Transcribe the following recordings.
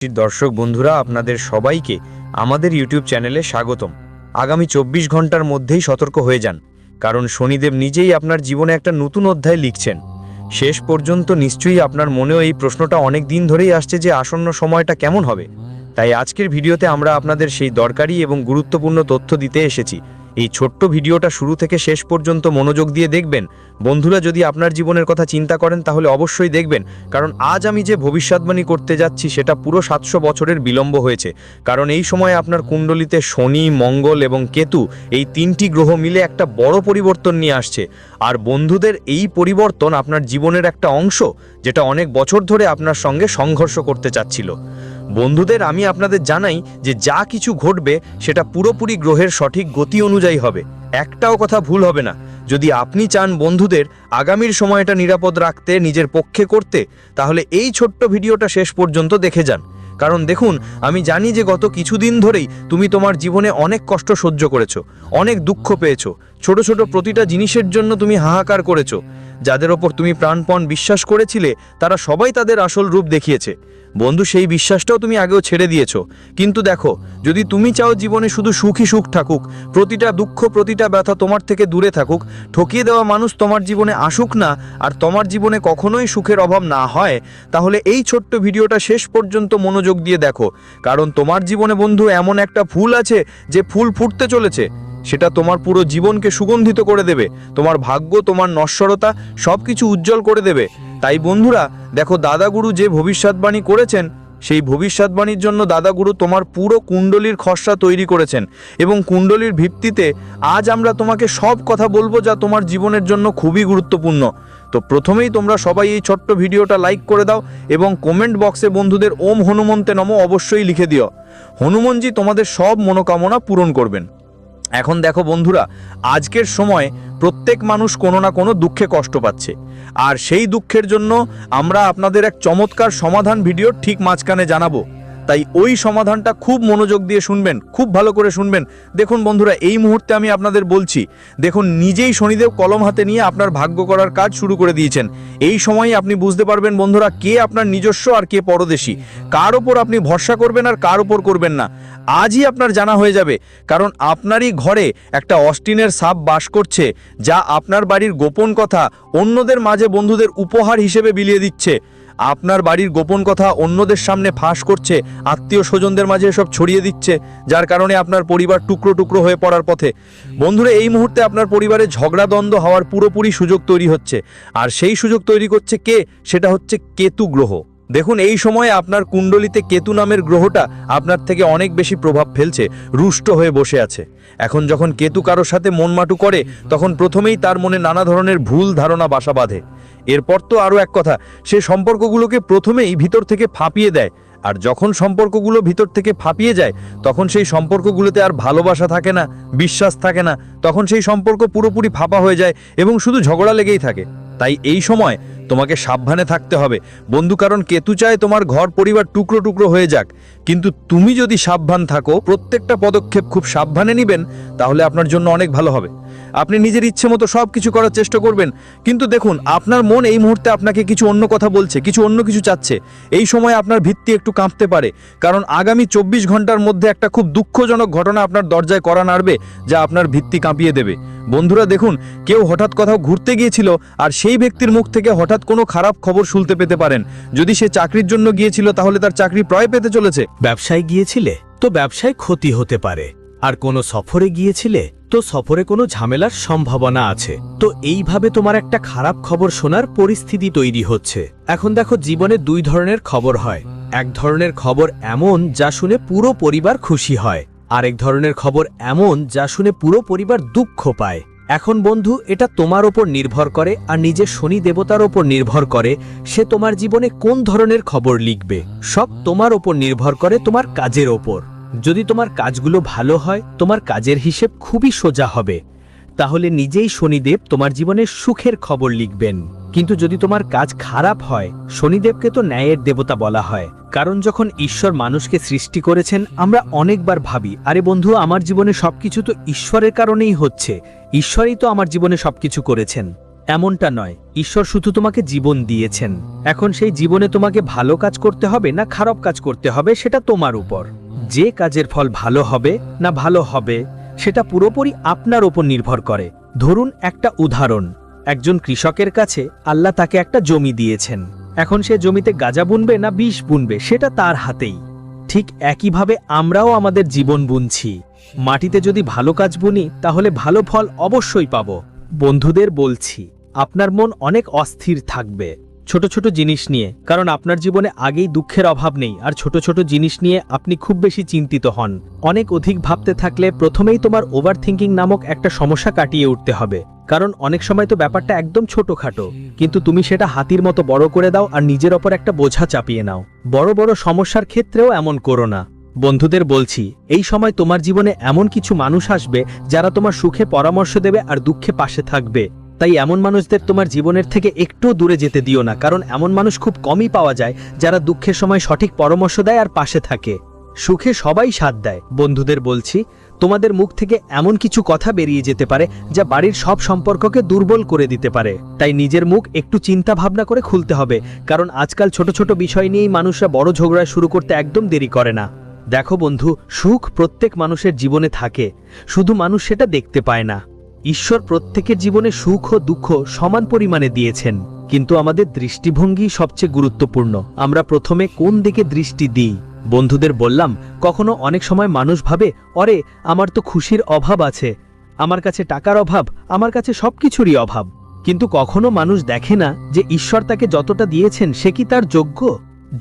দর্শক বন্ধুরা, আপনাদের সবাইকে আমাদের ইউটিউব চ্যানেলে স্বাগতম। আগামী 24 ঘন্টার মধ্যেই সতর্ক হয়ে যান, কারণ শনিদেব নিজেই আপনার জীবনে একটা নতুন অধ্যায় লিখছেন। শেষ পর্যন্ত নিশ্চয়ই আপনার মনেও এই প্রশ্নটা অনেক দিন ধরেই আসছে যে আসন্ন সময়টা কেমন হবে। তাই আজকের ভিডিওতে আমরা আপনাদের সেই দরকারি এবং গুরুত্বপূর্ণ তথ্য দিতে এসেছি। এই ছোট্ট ভিডিওটা শুরু থেকে শেষ পর্যন্ত মনোযোগ দিয়ে দেখবেন। বন্ধুরা, যদি আপনার জীবনের কথা চিন্তা করেন তাহলে অবশ্যই দেখবেন, কারণ আজ আমি যে ভবিষ্যৎবাণী করতে যাচ্ছি সেটা পুরো 700 বছরের বিলম্ব হয়েছে। কারণ এই সময় আপনার কুণ্ডলিতে শনি, মঙ্গল এবং কেতু এই তিনটি গ্রহ মিলে একটা বড় পরিবর্তন নিয়ে আসছে। আর বন্ধুদের, এই পরিবর্তন আপনার জীবনের একটা অংশ যেটা অনেক বছর ধরে আপনার সঙ্গে সংঘর্ষ করতে চাচ্ছিল। বন্ধুদের, আমি আপনাদের জানাই যে যা কিছু ঘটবে সেটা পুরোপুরি গ্রহের সঠিক গতি অনুযায়ী হবে, একটাও কথা ভুল হবে না। যদি আপনি চান বন্ধুদের আগামীর সময়টা নিরাপদ রাখতে, নিজের পক্ষে করতে, তাহলে এই ছোট্ট ভিডিওটা শেষ পর্যন্ত দেখে যান। কারণ দেখুন, আমি জানি যে গত কিছুদিন ধরেই তুমি তোমার জীবনে অনেক কষ্ট সহ্য করেছো, অনেক দুঃখ পেয়েছো, ছোট ছোট প্রতিটা জিনিসের জন্য তুমি হাহাকার করেছো। যাদের ওপর তুমি প্রাণপণ বিশ্বাস করেছিলে তারা সবাই তাদের আসল রূপ দেখিয়েছে। বন্ধু, সেই বিশ্বাসটাও তুমি আগেও ছেড়ে দিয়েছো। কিন্তু দেখো, যদি তুমি চাও জীবনে শুধু সুখই সুখ থাকুক, প্রতিটা দুঃখ, প্রতিটা ব্যথা তোমার থেকে দূরে থাকুক, ঠকিয়ে দেওয়া মানুষ তোমার জীবনে আসুক না, আর তোমার জীবনে কখনোই সুখের অভাব না হয়, তাহলে এই ছোট্ট ভিডিওটা শেষ পর্যন্ত মনোযোগ দিয়ে দেখো। কারণ তোমার জীবনে বন্ধু এমন একটা ফুল আছে যে ফুল ফুটতে চলেছে, সেটা তোমার পুরো জীবনকে সুগন্ধিত করে দেবে। তোমার ভাগ্য, তোমার নশ্বরতা সবকিছু উজ্জ্বল করে দেবে। তাই বন্ধুরা দেখো, দাদাগুরু যে ভবিষ্যৎবাণী করেছেন, সেই ভবিষ্যৎবাণীর জন্য দাদাগুরু তোমার পুরো কুণ্ডলীর খসড়া তৈরি করেছেন, এবং কুণ্ডলীর ভিত্তিতে আজ আমরা তোমাকে সব কথা বলবো যা তোমার জীবনের জন্য খুবই গুরুত্বপূর্ণ। তো প্রথমেই তোমরা সবাই এই ছোট্ট ভিডিওটা লাইক করে দাও এবং কমেন্ট বক্সে বন্ধুদের ওম হনুমন্তে নমঃ অবশ্যই লিখে দিও। হনুমানজি তোমাদের সব মনোকামনা পূরণ করবেন। এখন দেখো বন্ধুরা, আজকের সময় প্রত্যেক মানুষ কোনো না কোনো দুঃখে কষ্ট পাচ্ছে, আর সেই দুঃখের জন্য আমরা আপনাদের এক চমৎকার সমাধান ভিডিও ঠিক মাঝখানে জানাবো। তাই ওই সমাধানটা খুব মনোযোগ দিয়ে শুনবেন, খুব ভালো করে শুনবেন। দেখুন বন্ধুরা, এই মুহূর্তে আমি আপনাদের বলছি, দেখুন নিজেই শনিদেব কলম হাতে নিয়ে আপনার ভাগ্য করার কাজ শুরু করে দিয়েছেন। এই সময়ই আপনি বুঝতে পারবেন বন্ধুরা, কে আপনার নিজস্ব আর কে পরদেশী, কার ওপর আপনি ভরসা করবেন আর কার ওপর করবেন না। আজই আপনার জানা হয়ে যাবে, কারণ আপনারই ঘরে একটা অস্টিনের সাপ বাস করছে, যা আপনার বাড়ির গোপন কথা অন্যদের মাঝে বন্ধুদের উপহার হিসেবে বিলিয়ে দিচ্ছে। আপনার বাড়ির গোপন কথা অন্যদের সামনে ফাঁস করছে, আত্মীয় স্বজনদের মাঝে সব ছড়িয়ে দিচ্ছে, যার কারণে আপনার পরিবার টুকরো টুকরো হয়ে পড়ার পথে। বন্ধুরা, এই মুহূর্তে আপনার পরিবারে ঝগড়াদ্বন্দ্ব হওয়ার পুরোপুরি সুযোগ তৈরি হচ্ছে, আর সেই সুযোগ তৈরি করছে কে? সেটা হচ্ছে কেতু গ্রহ। দেখুন, এই সময়ে আপনার কুণ্ডলিতে কেতু নামের গ্রহটা আপনার থেকে অনেক বেশি প্রভাব ফেলছে, রুষ্ট হয়ে বসে আছে। এখন যখন কেতু কারোর সাথে মনমাটু করে, তখন প্রথমেই তার মনে নানা ধরনের ভুল ধারণা বাসা বাঁধে। এরপর তো আরও এক কথা, সে সম্পর্কগুলোকে প্রথমেই ভিতর থেকে ফাঁপিয়ে দেয়, আর যখন সম্পর্কগুলো ভিতর থেকে ফাঁপিয়ে যায়, তখন সেই সম্পর্কগুলোতে আর ভালোবাসা থাকে না, বিশ্বাস থাকে না। তখন সেই সম্পর্ক পুরোপুরি ফাঁপা হয়ে যায় এবং শুধু ঝগড়া লেগেই থাকে। তাই এই সময় তোমাকে সাবধানে থাকতে হবে বন্ধু, কারণ কেতু চায় তোমার ঘর পরিবার টুকরো টুকরো হয়ে যাক। কিন্তু তুমি যদি সাবধান থাকো, প্রত্যেকটা পদক্ষেপ খুব সাবধানে নেবেন, তাহলে আপনার জন্য অনেক ভালো হবে। আপনি নিজের ইচ্ছে মতো সব কিছু করার চেষ্টা করবেন, কিন্তু দেখুন আপনার মন এই মুহূর্তে আপনাকে কিছু অন্য কথা বলছে, কিছু অন্য কিছু চাচ্ছে। এই সময় আপনার ভিত্তি একটু কাঁপতে পারে, কারণ আগামী 24 ঘন্টার মধ্যে একটা খুব দুঃখজনক ঘটনা আপনার দরজায় কড়া নাড়বে, যা আপনার ভিত্তি কাঁপিয়ে দেবে। বন্ধুরা দেখুন, কেউ হঠাৎ কোথাও ঘুরতে গিয়েছিল, আর সেই ব্যক্তির মুখ থেকে হঠাৎ কোনো খারাপ খবর শুনতে পেতে পারেন। যদি সে চাকরির জন্য গিয়েছিল, তাহলে তার চাকরি প্রায় পেতে চলেছে। ব্যবসায় গিয়েছিলে তো ব্যবসায় ক্ষতি হতে পারে, আর কোনো সফরে গিয়েছিলে তো সফরে কোনো ঝামেলার সম্ভাবনা আছে। তো এইভাবে তোমার একটা খারাপ খবর শোনার পরিস্থিতি তৈরি হচ্ছে। এখন দেখো, জীবনে দুই ধরনের খবর হয়। এক ধরনের খবর এমন যা শুনে পুরো পরিবার খুশি হয়, আরেক ধরনের খবর এমন যা শুনে পুরো পরিবার দুঃখ পায়। এখন বন্ধু, এটা তোমার ওপর নির্ভর করে, আর নিজের শনি দেবতার ওপর নির্ভর করে সে তোমার জীবনে কোন ধরনের খবর লিখবে। সব তোমার ওপর নির্ভর করে তোমার কাজের ওপর। যদি তোমার কাজগুলো ভালো হয়, তোমার কাজের হিসেব খুবই সোজা হবে, তাহলে নিজেই শনিদেব তোমার জীবনের সুখের খবর লিখবেন। কিন্তু যদি তোমার কাজ খারাপ হয়, শনিদেবকে তো ন্যায়ের দেবতা বলা হয়, কারণ যখন ঈশ্বর মানুষকে সৃষ্টি করেছেন, আমরা অনেকবার ভাবি, আরে বন্ধু, আমার জীবনে সবকিছু তো ঈশ্বরের কারণেই হচ্ছে, ঈশ্বরই তো আমার জীবনে সবকিছু করেছেন। এমনটা নয়, ঈশ্বর শুধু তোমাকে জীবন দিয়েছেন। এখন সেই জীবনে তোমাকে ভালো কাজ করতে হবে না খারাপ কাজ করতে হবে সেটা তোমার উপর। যে কাজের ফল ভালো হবে না ভালো হবে সেটা পুরোপুরি আপনার উপর নির্ভর করে। ধরুন একটা উদাহরণ, একজন কৃষকের কাছে আল্লাহ তাকে একটা জমি দিয়েছেন। এখন সে জমিতে গাঁজা বুনবে না বিষ বুনবে সেটা তার হাতেই। ঠিক একইভাবে আমরাও আমাদের জীবন বুনছি। মাটিতে যদি ভালো কাজ বুনি তাহলে ভালো ফল অবশ্যই পাব। বন্ধুদের বলছি, আপনার মন অনেক অস্থির থাকবে ছোট ছোট জিনিস নিয়ে, কারণ আপনার জীবনে আগেই দুঃখের অভাব নেই। আর ছোট ছোট জিনিস নিয়ে আপনি খুব বেশি চিন্তিত হন। অনেক অধিক ভাবতে থাকলে প্রথমেই তোমার ওভার থিঙ্কিং নামক একটা সমস্যা কাটিয়ে উঠতে হবে। কারণ অনেক সময় তো ব্যাপারটা একদম ছোটখাটো, কিন্তু তুমি সেটা হাতির মতো বড় করে দাও আর নিজের ওপর একটা বোঝা চাপিয়ে নাও। বড় বড় সমস্যার ক্ষেত্রেও এমন করো না। বন্ধুদের বলছি, এই সময় তোমার জীবনে এমন কিছু মানুষ আসবে যারা তোমার সুখে পরামর্শ দেবে আর দুঃখে পাশে থাকবে। তাই এমন মানুষদের তোমার জীবনের থেকে একটু দূরে যেতে দিও না, কারণ এমন মানুষ খুব কমই পাওয়া যায় যারা দুঃখের সময় সঠিক পরামর্শ দেয় আর পাশে থাকে। সুখে সবাই সাথ দেয়। বন্ধুদের বলছি, তোমাদের মুখ থেকে এমন কিছু কথা বেরিয়ে যেতে পারে যা বাড়ির সব সম্পর্ককে দুর্বল করে দিতে পারে। তাই নিজের মুখ একটু চিন্তা ভাবনা করে খুলতে হবে, কারণ আজকাল ছোট ছোট বিষয় নিয়েই মানুষরা বড় ঝগড়া শুরু করতে একদম দেরি করে না। দেখো বন্ধু, সুখ প্রত্যেক মানুষের জীবনে থাকে, শুধু মানুষ সেটা দেখতে পায় না। ঈশ্বর প্রত্যেকের জীবনে সুখ ও দুঃখ সমান পরিমাণে দিয়েছেন, কিন্তু আমাদের দৃষ্টিভঙ্গি সবচেয়ে গুরুত্বপূর্ণ। আমরা প্রথমে কোন দিকে দৃষ্টি দিই। বন্ধুদের বললাম, কখনো অনেক সময় মানুষ ভাবে, অরে আমার তো খুশির অভাব আছে, আমার কাছে টাকার অভাব, আমার কাছে সবকিছুরই অভাব। কিন্তু কখনো মানুষ দেখে না যে ঈশ্বর তাকে যতটা দিয়েছেন সে কি তার যোগ্য।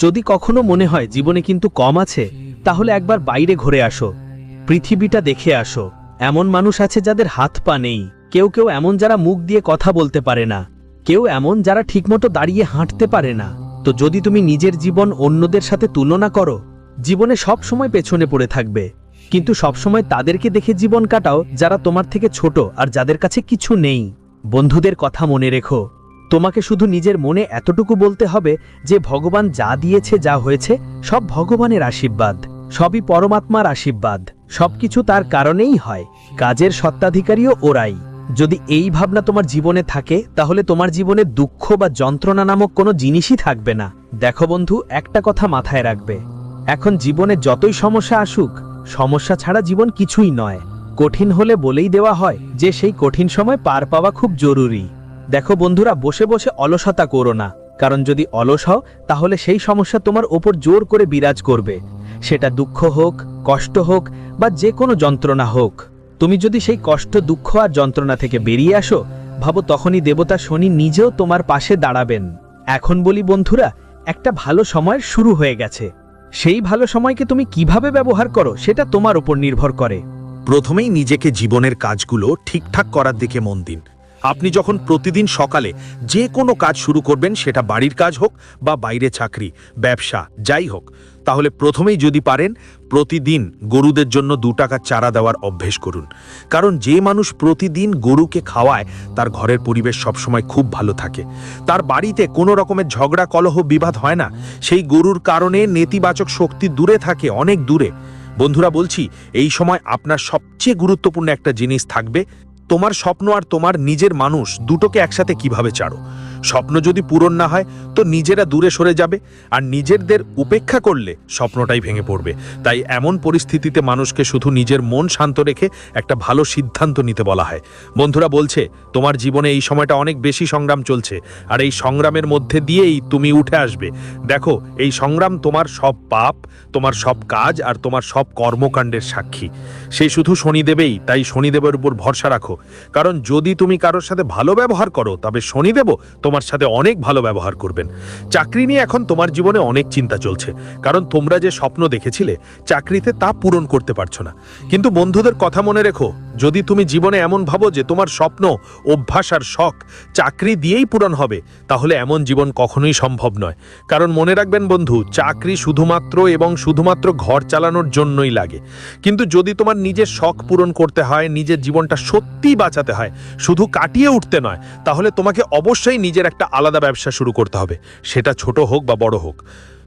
যদি কখনো মনে হয় জীবনে কিন্তু কম আছে, তাহলে একবার বাইরে ঘুরে আসো, পৃথিবীটা দেখে আসো। এমন মানুষ আছে যাদের হাত পা নেই, কেউ কেউ এমন যারা মুখ দিয়ে কথা বলতে পারে না, কেউ এমন যারা ঠিকমতো দাঁড়িয়ে হাঁটতে পারে না। তো যদি তুমি নিজের জীবন অন্যদের সাথে তুলনা করো, জীবনে সব সময় পেছনে পড়ে থাকবে। কিন্তু সবসময় তাদেরকে দেখে জীবন কাটাও যারা তোমার থেকে ছোট আর যাদের কাছে কিছু নেই। বন্ধুদের কথা মনে রেখো, তোমাকে শুধু নিজের মনে এতটুকু বলতে হবে যে ভগবান যা দিয়েছে যা হয়েছে সব ভগবানের আশীর্বাদ, সবই পরমাত্মার আশীর্বাদ, সবকিছু তার কারণেই হয়। কাজের সত্ত্বাধিকারীও ওরাই। যদি এই ভাবনা তোমার জীবনে থাকে তাহলে তোমার জীবনে দুঃখ বা যন্ত্রণা নামক কোনো জিনিসই থাকবে না। দেখো বন্ধু, একটা কথা মাথায় রাখবে, এখন জীবনে যতই সমস্যা আসুক, সমস্যা ছাড়া জীবন কিছুই নয়। কঠিন হলে বলেই দেওয়া হয় যে সেই কঠিন সময় পার পাওয়া খুব জরুরি। দেখো বন্ধুরা, বসে বসে অলসতা করো না, কারণ যদি অলস হও তাহলে সেই সমস্যা তোমার ওপর জোর করে বিরাজ করবে। সেটা দুঃখ হোক, কষ্ট হোক বা যে কোনো যন্ত্রণা হোক। তুমি যদি সেই কষ্ট, দুঃখ আর যন্ত্রণা থেকে বেরিয়ে আসো, ভাবো তখনই দেবতা শনি নিজেও তোমার পাশে দাঁড়াবেন। এখন বলি বন্ধুরা, একটা ভালো সময় শুরু হয়ে গেছে। সেই ভালো সময়কে তুমি কিভাবে ব্যবহার করো সেটা তোমার উপর নির্ভর করে। প্রথমেই নিজেকে জীবনের কাজগুলো ঠিকঠাক করার দিকে মন দিন। আপনি যখন প্রতিদিন সকালে যে কোনো কাজ শুরু করবেন, সেটা বাড়ির কাজ হোক বা বাইরে চাকরি, ব্যবসা, যাই হোক, তাহলে প্রথমেই যদি পারেন প্রতিদিন গরুদের জন্য 2 টাকার চারা দেওয়ার অভ্যেস করুন। কারণ যে মানুষ প্রতিদিন গরুকে খাওয়ায় তার ঘরের পরিবেশ সবসময় খুব ভালো থাকে, তার বাড়িতে কোনো রকমের ঝগড়া কলহ বিবাদ হয় না। সেই গরুর কারণে নেতিবাচক শক্তি দূরে থাকে, অনেক দূরে। বন্ধুরা বলছি, এই সময় আপনার সবচেয়ে গুরুত্বপূর্ণ একটা জিনিস থাকবে, তোমার স্বপ্ন আর তোমার নিজের মানুষ দুটোকে একসাথে কিভাবে চাড়ো। স্বপ্ন যদি পূরণ না হয় তো নিজেরা দূরে সরে যাবে, আর নিজেদের উপেক্ষা করলে স্বপ্নটাই ভেঙে পড়বে। তাই এমন পরিস্থিতিতে মানুষকে শুধু নিজের মন শান্ত রেখে একটা ভালো সিদ্ধান্ত নিতে বলা হয়। বন্ধুরা বলছে, তোমার জীবনে এই সময়টা অনেক বেশি সংগ্রাম চলছে, আর এই সংগ্রামের মধ্যে দিয়েই তুমি উঠে আসবে। দেখো, এই সংগ্রাম তোমার সব পাপ, তোমার সব কাজ আর তোমার সব কর্মকাণ্ডের সাক্ষী। সেই শুধু শনিদেবেই। তাই শনিদেবের উপর ভরসা রাখো, কারণ যদি তুমি কারোর সাথে ভালো ব্যবহার করো তবে শনিদেবও তোমার সাথে অনেক ভালো ব্যবহার করবেন। চাকরি নিয়ে এখন তোমার জীবনে অনেক চিন্তা চলছে, কারণ তোমরা যে স্বপ্ন দেখেছিলে চাকরিতে তা পূরণ করতে পারছো না। কিন্তু বন্ধুদের কথা মনে রেখো, যদি তুমি জীবনে এমন ভাবো যে তোমার স্বপ্ন, অভ্যাস আর শখ চাকরি দিয়েই পূরণ হবে, তাহলে এমন জীবন কখনোই সম্ভব নয়। কারণ মনে রাখবেন বন্ধু, চাকরি শুধুমাত্র ঘর চালানোর জন্যই লাগে। কিন্তু যদি তোমার নিজের শখ পূরণ করতে হয়, নিজের জীবনটা সত্যিই বাঁচাতে হয়, শুধু কাটিয়ে উঠতে নয়, তাহলে তোমাকে অবশ্যই নিজের একটা আলাদা ব্যবসা শুরু করতে হবে, সেটা ছোট হোক বা বড় হোক।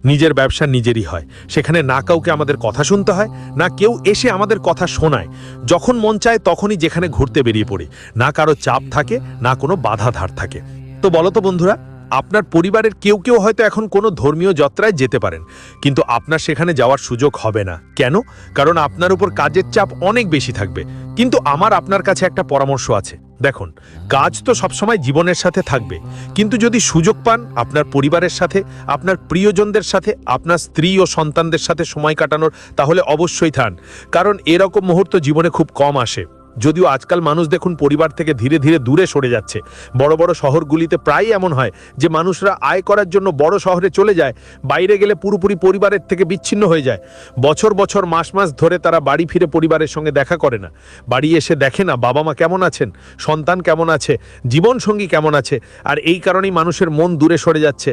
নিজের ব্যবসা নিজেরই হয়, সেখানে না কাউকে আমাদের কথা শুনতে হয়, না কেউ এসে আমাদের কথা শোনায়। যখন মন চায় তখনই যেখানে ঘুরতে বেরিয়ে পড়ি, না কারো চাপ থাকে, না কোনো বাধা ধার থাকে। তো বলো তো বন্ধুরা, আপনার পরিবারের কেউ কেউ হয়তো এখন কোনো ধর্মীয় যাত্রায় যেতে পারেন, কিন্তু আপনার সেখানে যাওয়ার সুযোগ হবে না। কেন? কারণ আপনার উপর কাজের চাপ অনেক বেশি থাকবে। কিন্তু আমার আপনার কাছে একটা পরামর্শ আছে। দেখুন, কাজ তো সবসময় জীবনের সাথে থাকবে, কিন্তু যদি সুযোগ পান আপনার পরিবারের সাথে, আপনার প্রিয়জনদের সাথে, আপনার স্ত্রী ও সন্তানদের সাথে সময় কাটানোর, তাহলে অবশ্যই থান। কারণ এরকম মুহূর্ত জীবনে খুব কম আসে। যদিও আজকাল মানুষ দেখুন পরিবার থেকে ধীরে ধীরে দূরে সরে যাচ্ছে। বড় বড় শহরগুলিতে প্রায়ই এমন হয় যে মানুষরা আয় করার জন্য বড় শহরে চলে যায়, বাইরে গেলে পুরোপুরি পরিবারের থেকে বিচ্ছিন্ন হয়ে যায়। বছর বছর মাস মাস ধরে তারা বাড়ি ফিরে পরিবারের সঙ্গে দেখা করে না, বাড়ি এসে দেখে না বাবা মা কেমন আছেন, সন্তান কেমন আছে, জীবনসঙ্গী কেমন আছে। আর এই কারণেই মানুষের মন দূরে সরে যাচ্ছে।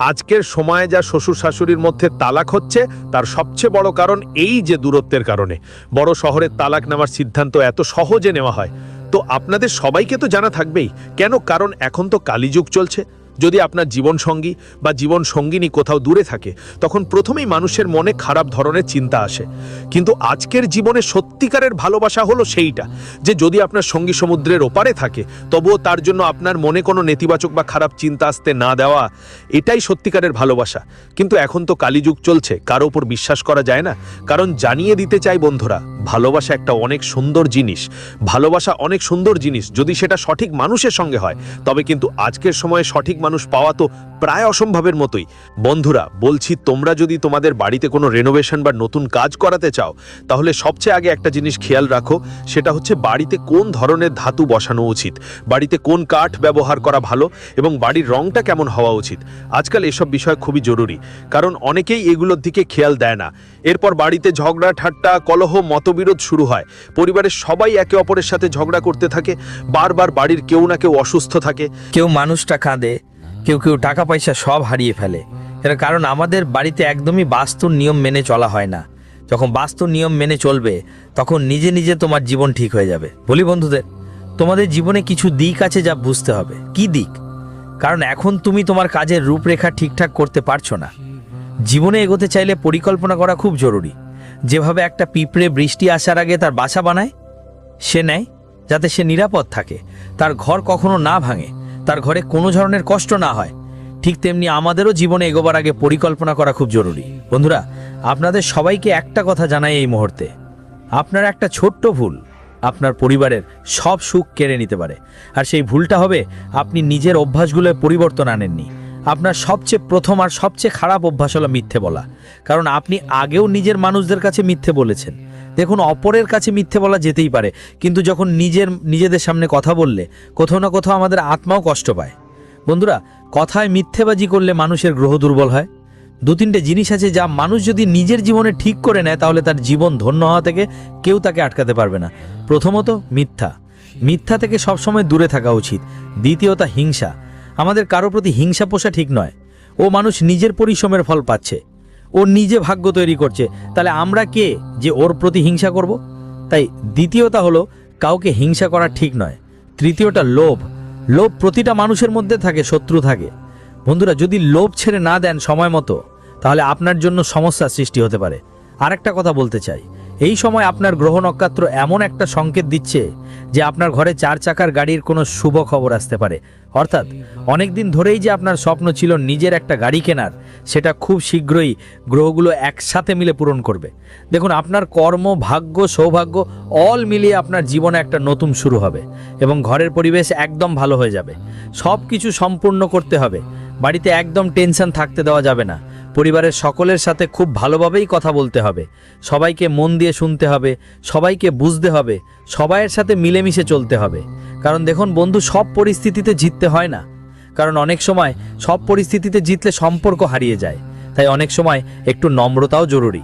আজকের সময়ে যা শ্বশুর শাশুড়ির মধ্যে তালাক হচ্ছে, তার সবচেয়ে বড় কারণ এই যে দূরত্বের কারণে। বড় শহরের তালাক নেওয়ার সিদ্ধান্ত এত সহজে নেওয়া হয়। তো আপনাদের সবাইকে তো জানা থাকবেই কেন, কারণ এখন তো কালীযুগ চলছে। যদি আপনার জীবনসঙ্গী বা জীবনসঙ্গিনী কোথাও দূরে থাকে, তখন প্রথমেই মানুষের মনে খারাপ ধরনের চিন্তা আসে। কিন্তু আজকের জীবনে সত্যিকারের ভালোবাসা হলো সেইটা, যে যদি আপনার সঙ্গী সমুদ্রের ওপারে থাকে, তবুও তার জন্য আপনার মনে কোনো নেতিবাচক বা খারাপ চিন্তা আসতে না দেওয়া, এটাই সত্যিকারের ভালোবাসা। কিন্তু এখন তো কালীযুগ চলছে, কারো উপর বিশ্বাস করা যায় না। কারণ জানিয়ে দিতে চাই বন্ধুরা, ভালোবাসা একটা অনেক সুন্দর জিনিস। ভালোবাসা অনেক সুন্দর জিনিস যদি সেটা সঠিক মানুষের সঙ্গে হয়, তবে কিন্তু আজকের সময়ে সঠিক মানুষ পাওয়া তো প্রায় অসম্ভবের মতোই। বন্ধুরা বলছি, তোমরা যদি তোমাদের বাড়িতে কোনো রেনোভেশন বা নতুন কাজ করাতে চাও, তাহলে সবচেয়ে আগে একটা জিনিস খেয়াল রাখো, সেটা হচ্ছে বাড়িতে কোন ধরনের ধাতু বসানো উচিত, বাড়িতে কোন কাঠ ব্যবহার করা ভালো, এবং বাড়ির রংটা কেমন হওয়া উচিত। আজকাল এসব বিষয় খুবই জরুরি, কারণ অনেকেই এগুলোর দিকে খেয়াল দেয় না। এরপর বাড়িতে ঝগড়া ঠাট্টা কলহ মতবিরোধ শুরু হয়। পরিবারের সবাই একে অপরের সাথে ঝগড়া করতে থাকে, বারবার বাড়ির কেউ না কেউ অসুস্থ থাকে, কেউ মানুষটা কাঁদে, কেউ কেউ টাকা পয়সা সব হারিয়ে ফেলে। এর কারণ আমাদের বাড়িতে একদমই বাস্তুর নিয়ম মেনে চলা হয় না। যখন বাস্তুর নিয়ম মেনে চলবে, তখন নিজে নিজে তোমার জীবন ঠিক হয়ে যাবে। বলি বন্ধুদের, তোমাদের জীবনে কিছু দিক আছে যা বুঝতে হবে। কি দিক? কারণ এখন তুমি তোমার কাজের রূপরেখা ঠিকঠাক করতে পারছো না। জীবনে এগোতে চাইলে পরিকল্পনা করা খুব জরুরি। যেভাবে একটা পিঁপড়ে বৃষ্টি আসার আগে তার বাসা বানায়, সে নেয় যাতে সে নিরাপদ থাকে, তার ঘর কখনো না ভাঙে, তার ঘরে কোনো ধরনের কষ্ট না হয়। ঠিক তেমনি আমাদেরও জীবনে এগোবার আগে পরিকল্পনা করা খুব জরুরি। বন্ধুরা, আপনাদের সবাইকে একটা কথা জানাই এই মুহূর্তে, আপনার একটা ছোট্ট ভুল আপনার পরিবারের সব সুখ কেড়ে নিতে পারে। আর সেই ভুলটা হবে আপনি নিজের অভ্যাসগুলোয় পরিবর্তন আনেননি। আপনার সবচেয়ে প্রথম আর সবচেয়ে খারাপ অভ্যাস হলো মিথ্যে বলা। কারণ আপনি আগেও নিজের মানুষদের কাছে মিথ্যে বলেছেন। দেখুন, অপরের কাছে মিথ্যে বলা যেতেই পারে, কিন্তু যখন নিজেদের সামনে কথা বললে কোথাও না কোথাও আমাদের আত্মাও কষ্ট পায়। বন্ধুরা, কথায় মিথ্যেবাজি করলে মানুষের গ্রহ দুর্বল হয়। দু তিনটে জিনিস আছে যা মানুষ যদি নিজের জীবনে ঠিক করে নেয়, তাহলে তার জীবন ধন্য হওয়া থেকে কেউ তাকে আটকাতে পারবে না। প্রথমত মিথ্যা থেকে সবসময় দূরে থাকা উচিত। দ্বিতীয়ত হিংসা। আমাদের কারো প্রতি হিংসা পোষা ঠিক নয়। ও মানুষ নিজের পরিশ্রমের ফল পাচ্ছে, ও নিজে ভাগ্য তৈরি করছে, তাহলে আমরা কে যে ওর প্রতি হিংসা করব? তাই দ্বিতীয়টা হলো কাউকে হিংসা করা ঠিক নয়। তৃতীয়টা লোভ। প্রতিটা মানুষের মধ্যে থাকে, শত্রু থাকে। বন্ধুরা, যদি লোভ ছেড়ে না দেন সময় মতো, তাহলে আপনার জন্য সমস্যার সৃষ্টি হতে পারে। আরেকটা কথা বলতে চাই, এই সময় আপনার গ্রহ নক্ষত্র এমন একটা সংকেত দিচ্ছে যে আপনার ঘরে 4 চাকার গাড়ির কোনো শুভ খবর আসতে পারে। অর্থাৎ অনেকদিন ধরেই যে আপনার স্বপ্ন ছিল নিজের একটা গাড়ি কেনার, সেটা খুব শীঘ্রই গ্রহগুলো একসাথে মিলে পূরণ করবে। দেখুন, আপনার কর্ম, ভাগ্য, সৌভাগ্য অল মিলিয়ে আপনার জীবনে একটা নতুন শুরু হবে এবং ঘরের পরিবেশ একদম ভালো হয়ে যাবে। সব কিছু সম্পূর্ণ করতে হবে, বাড়িতে একদম টেনশন থাকতে দেওয়া যাবে না। পরিবারের সকলের সাথে খুব ভালোভাবেই কথা বলতে হবে, সবাইকে মন দিয়ে শুনতে হবে, সবাইকে বুঝতে হবে, সবাইয়ের সাথে মিলেমিশে চলতে হবে। কারণ দেখুন বন্ধু, সব পরিস্থিতিতে জিততে হয় না। কারণ অনেক সময় সব পরিস্থিতিতে জিতলে সম্পর্ক হারিয়ে যায়। তাই অনেক সময় একটু নম্রতাও জরুরি।